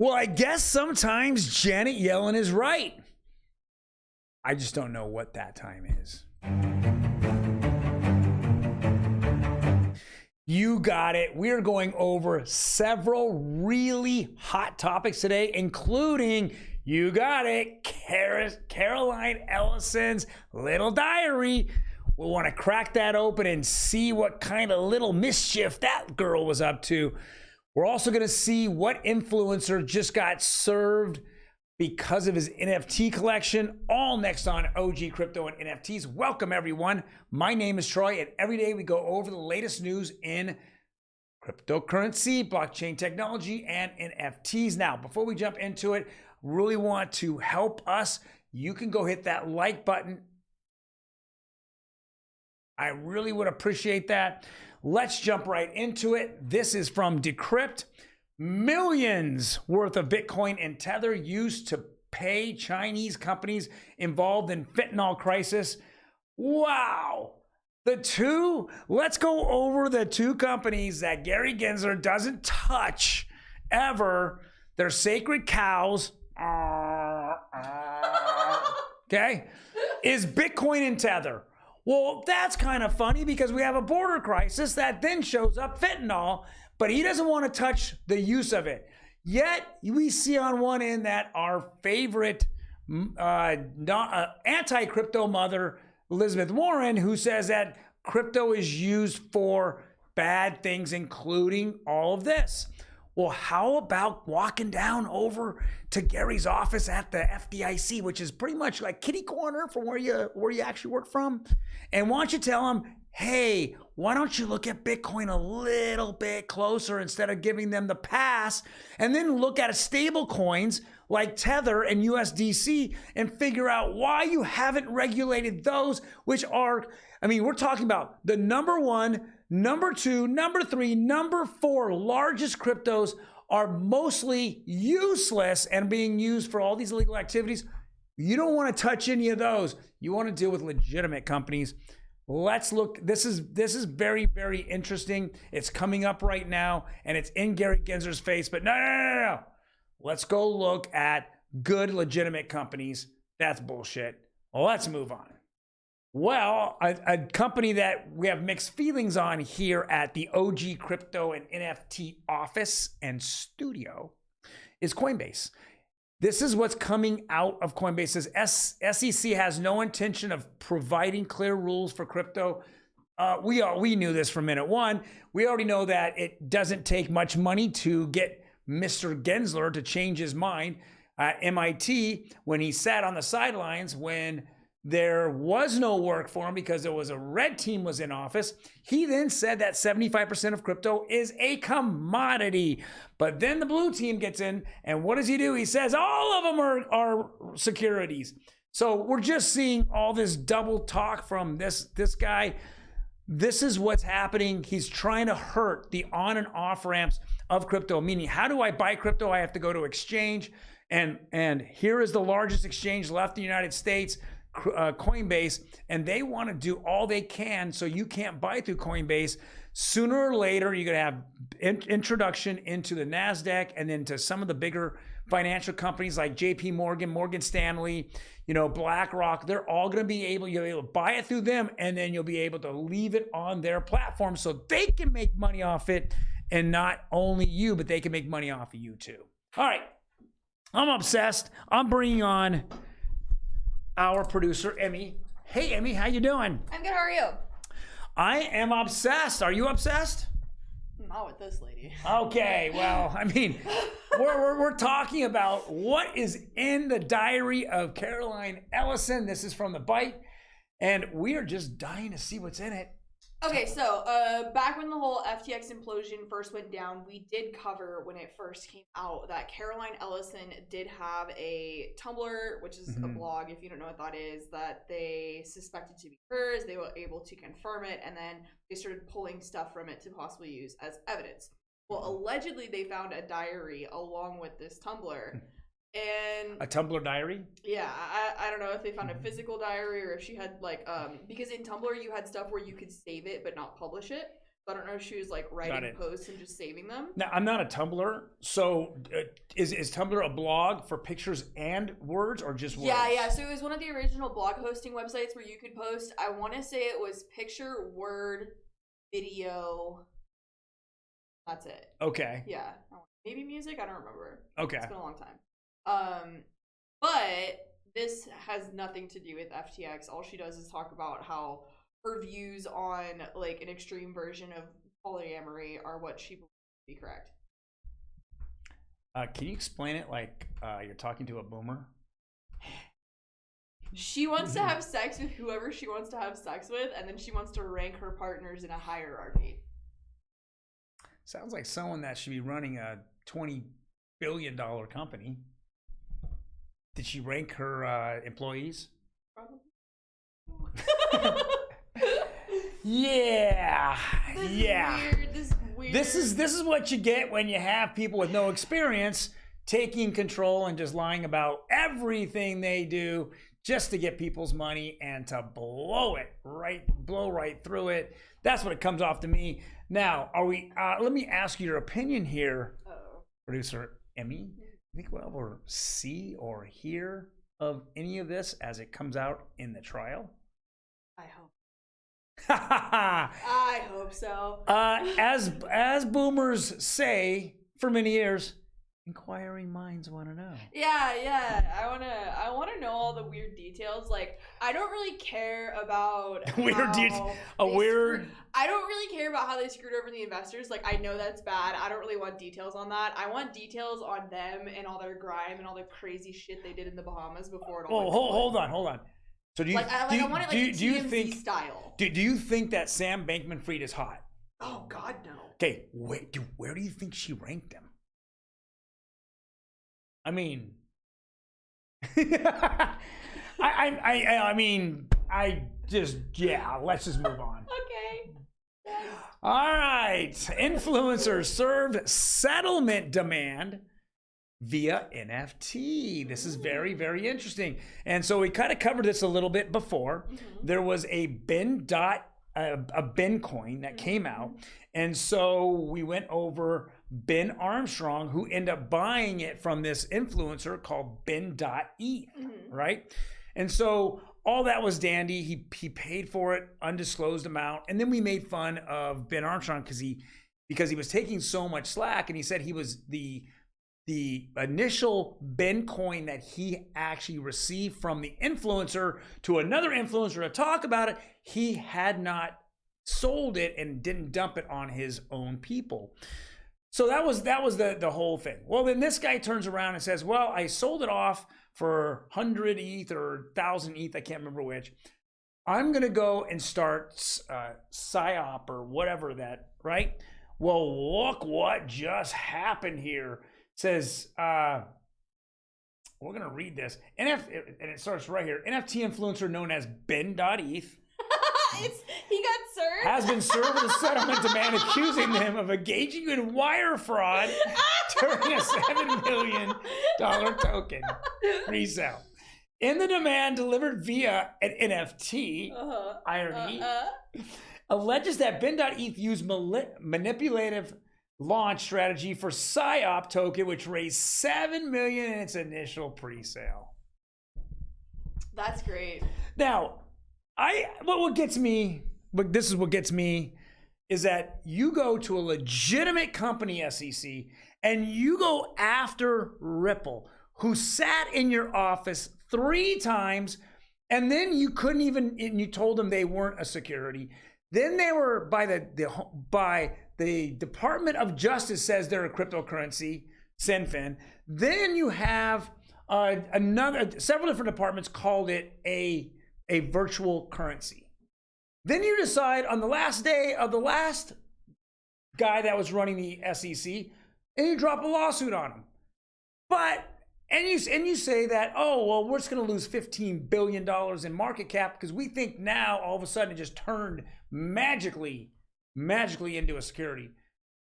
Well, I guess sometimes Janet Yellen is right. I just don't know what that time is. You got it. We're going over several really hot topics today, including, you got it, Caroline Ellison's little diary. We want to crack that open and see what kind of little mischief that girl was up to. We're also going to see what influencer just got served because of his NFT collection, all next on OG Crypto and NFTs. Welcome, everyone. My name is Troy, and every day we go over the latest news in cryptocurrency, blockchain technology, and NFTs. Now, before we jump into it, really want to help us. You can go hit that like button. I really would appreciate that. Let's jump right into it. This is from Decrypt. Millions worth of Bitcoin and Tether used to pay Chinese companies involved in fentanyl crisis. Wow. Let's go over the two companies that Gary Gensler doesn't touch ever. They're sacred cows. Okay. Is Bitcoin and Tether. Well, that's kind of funny because we have a border crisis that then shows up fentanyl, but he doesn't want to touch the use of it. Yet we see on one end that our favorite anti-crypto mother, Elizabeth Warren, who says that crypto is used for bad things, including all of this. Well, how about walking down over to Gary's office at the FDIC, which is pretty much like kitty corner from where you actually work from? And why don't you tell him, hey, why don't you look at Bitcoin a little bit closer instead of giving them the pass, and then look at stable coins like Tether and USDC and figure out why you haven't regulated those, which are, I mean, we're talking about the number one, number two, number three, number four largest cryptos are mostly useless and being used for all these illegal activities. You don't want to touch any of those. You want to deal with legitimate companies. Let's look. This is very, very interesting. It's coming up right now, and it's in Gary Gensler's face. But no. Let's go look at good, legitimate companies. That's bullshit. Let's move on. Well, a company that we have mixed feelings on here at the OG Crypto and NFT office and studio is Coinbase. This is what's coming out of Coinbase. SEC has no intention of providing clear rules for crypto. We knew this from minute one. We already know that it doesn't take much money to get Mr. Gensler to change his mind. MIT, when he sat on the sidelines when there was no work for him because there was a red team was in office, he then said that 75% of crypto is a commodity. But then the blue team gets in, and what does he do? He says all of them are securities. So we're just seeing all this double talk from this guy. This is what's happening. He's trying to hurt the on and off ramps of crypto, meaning how do I buy crypto? I have to go to exchange. And here is the largest exchange left in the United States, Coinbase, and they want to do all they can so you can't buy through Coinbase. Sooner or later, you're going to have introduction into the NASDAQ and then to some of the bigger financial companies like JP Morgan, Morgan Stanley, BlackRock. They're all going to be able, you'll be able to buy it through them, and then you'll be able to leave it on their platform so they can make money off it, and not only you, but they can make money off of you too. All right, I'm obsessed. I'm bringing on our producer, Emi. Hey, Emi, how you doing? I'm good, how are you? I am obsessed. Are you obsessed? Not with this lady. Okay, well, I mean, we're talking about what is in the diary of Caroline Ellison. This is from The Byte, and we are just dying to see what's in it. Okay, so back when the whole FTX implosion first went down, we did cover when it first came out that Caroline Ellison did have a Tumblr, which is a blog, if you don't know what that is, that they suspected to be hers. They were able to confirm it, and then they started pulling stuff from it to possibly use as evidence. Well, allegedly, they found a diary along with this Tumblr. And a Tumblr diary? Yeah, I don't know if they found a physical diary or if she had like because in Tumblr you had stuff where you could save it but not publish it. I don't know if she was like writing posts and just saving them. Now, I'm not a Tumblr, so is Tumblr a blog for pictures and words or just words? Yeah. So it was one of the original blog hosting websites where you could post, I want to say it was picture, word, video. That's it. Okay. Yeah. Maybe music? I don't remember. Okay. It's been a long time. But this has nothing to do with FTX. All she does is talk about how her views on like an extreme version of polyamory are what she believes to be correct. Can you explain it like you're talking to a boomer? She wants to have sex with whoever she wants to have sex with, and then she wants to rank her partners in a hierarchy. Sounds like someone that should be running a $20 billion company. Did she rank her employees? Probably. Yeah. This weird. This is what you get when you have people with no experience taking control and just lying about everything they do just to get people's money and to blow right through it. That's what it comes off to me. Now, are we? Let me ask you your opinion here, producer Emi. You think we'll ever see or hear of any of this as it comes out in the trial? I hope. I hope so. As boomers say for many years, inquiring minds want to know. Yeah. I wanna know all the weird details. Like, I don't really care about I don't really care about how they screwed over the investors. Like, I know that's bad. I don't really want details on that. I want details on them and all their grime and all the crazy shit they did in the Bahamas before it all. Oh, hold on. So do you I want it like TMZ think style? Do you think that Sam Bankman-Fried is hot? Oh God, no. Okay, wait, where do you think she ranked him? I mean, let's just move on. Okay. All right, influencer served settlement demand via NFT. This is very, very interesting. And so we kind of covered this a little bit before. Mm-hmm. There was a Ben coin that came out. And so we went over Ben Armstrong, who ended up buying it from this influencer called Ben.ETH, right? And so all that was dandy. He paid for it, undisclosed amount. And then we made fun of Ben Armstrong because he was taking so much slack, and he said he was the initial Ben coin that he actually received from the influencer to another influencer to talk about it. He had not sold it and didn't dump it on his own people. So that was the whole thing. Well, then this guy turns around and says, well, I sold it off for 100 ETH or 1,000 ETH. I can't remember which. I'm going to go and start PSYOP or whatever that, right? Well, look what just happened here. It says, we're going to read this. And it starts right here. NFT influencer known as Ben.ETH he got served. Has been served with a settlement demand accusing them of engaging in wire fraud during a $7 million token resale. In the demand delivered via an NFT, irony, alleges that Ben.ETH used manipulative launch strategy for PSYOP token, which raised $7 million in its initial pre-sale. That's great. Now, what gets me is that you go to a legitimate company, SEC, and you go after Ripple, who sat in your office 3 times, and then you couldn't even, and you told them they weren't a security. Then they were by the Department of Justice says they're a cryptocurrency, CINFIN. Then you have several different departments called it a virtual currency. Then you decide on the last day of the last guy that was running the SEC, and you drop a lawsuit on him. And you say that, oh, well, we're just going to lose $15 billion in market cap because we think now all of a sudden it just turned magically into a security.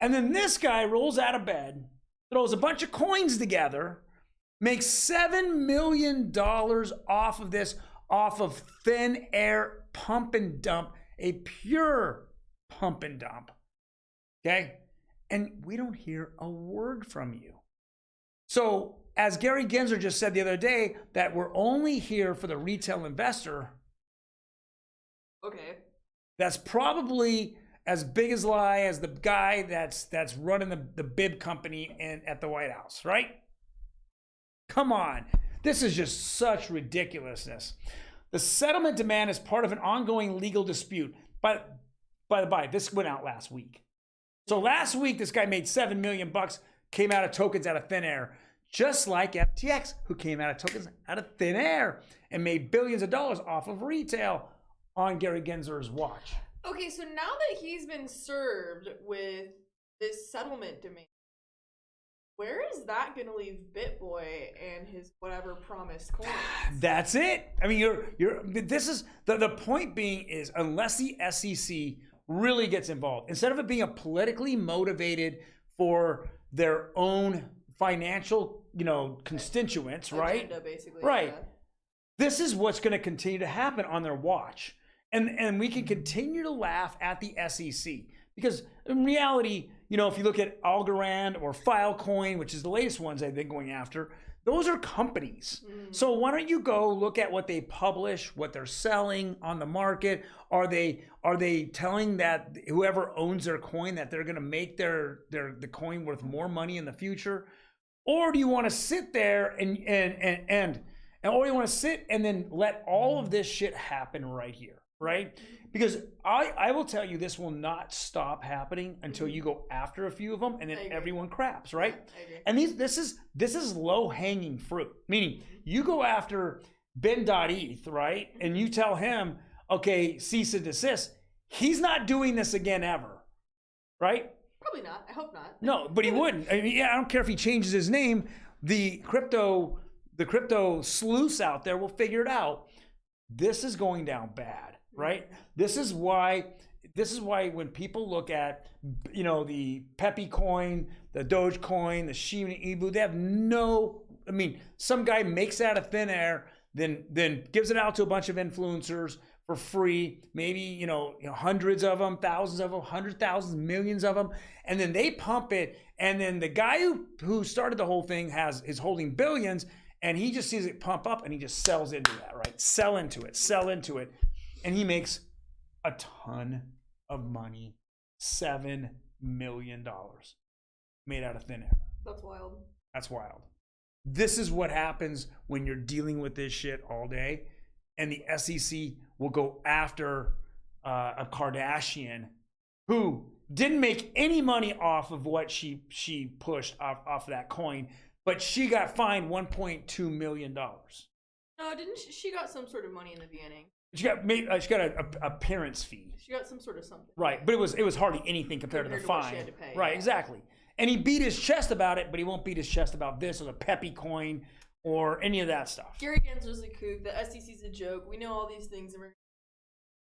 And then this guy rolls out of bed, throws a bunch of coins together, makes $7 million off of this, off of thin air pump and dump, a pure pump and dump. Okay? And we don't hear a word from you. So, as Gary Gensler just said the other day, that we're only here for the retail investor. Okay. That's probably as big a lie as the guy that's running the bib company at the White House, right? Come on. This is just such ridiculousness. The settlement demand is part of an ongoing legal dispute. But by the by, this went out last week. So last week, this guy made $7 million, came out of tokens out of thin air, just like FTX, who came out of tokens out of thin air and made billions of dollars off of retail on Gary Gensler's watch. Okay, so now that he's been served with this settlement demand, where is that going to leave BitBoy and his whatever promised coins? That's it. I mean, this is the point being is unless the SEC really gets involved, instead of it being a politically motivated for their own financial, constituents, right? Agenda, basically. Right. Yeah. This is what's going to continue to happen on their watch. And we can continue to laugh at the SEC because in reality, if you look at Algorand or Filecoin, which is the latest ones they've been going after, those are companies. So why don't you go look at what they publish, what they're selling on the market? Are they telling that whoever owns their coin that they're going to make the coin worth more money in the future? Or do you want to sit there and or you want to sit and then let all of this shit happen right here? Right? Because I will tell you, this will not stop happening until you go after a few of them and then everyone craps, right? And this is low hanging fruit, meaning you go after Ben.ETH, right? And you tell him, okay, cease and desist. He's not doing this again ever, right? Probably not. I hope not. No, but he wouldn't. I mean, I don't care if he changes his name. The crypto sleuths out there will figure it out. This is going down bad. Right? This is why when people look at, the Pepe coin, the Doge coin, the Shiba Inu, they have some guy makes it out of thin air, then gives it out to a bunch of influencers for free, maybe, hundreds of them, thousands of them, 100,000, millions of them. And then they pump it. And then the guy who started the whole thing is holding billions, and he just sees it pump up and he just sells into that, right? Sell into it. And he makes a ton of money, $7 million made out of thin air. That's wild. This is what happens when you're dealing with this shit all day. And the SEC will go after a Kardashian who didn't make any money off of what she pushed off of that coin, but she got fined $1.2 million. No, didn't she got some sort of money in the beginning? She got an appearance fee. She got some sort of something. Right, but it was hardly anything compared to the fine. What she had to pay, right, exactly. And he beat his chest about it, but he won't beat his chest about this or the Pepe coin or any of that stuff. Gary Gensler's a kook. The SEC's a joke. We know all these things, and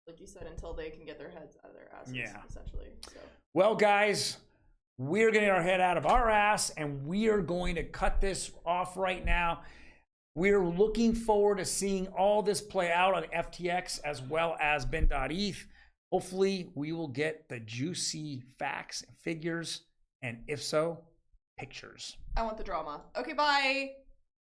like you said, until they can get their heads out of their asses. Yeah. Essentially. So. Well, guys, we're getting our head out of our ass, and we are going to cut this off right now. We're looking forward to seeing all this play out on FTX as well as Ben.ETH. Hopefully, we will get the juicy facts and figures, and if so, pictures. I want the drama. Okay, bye.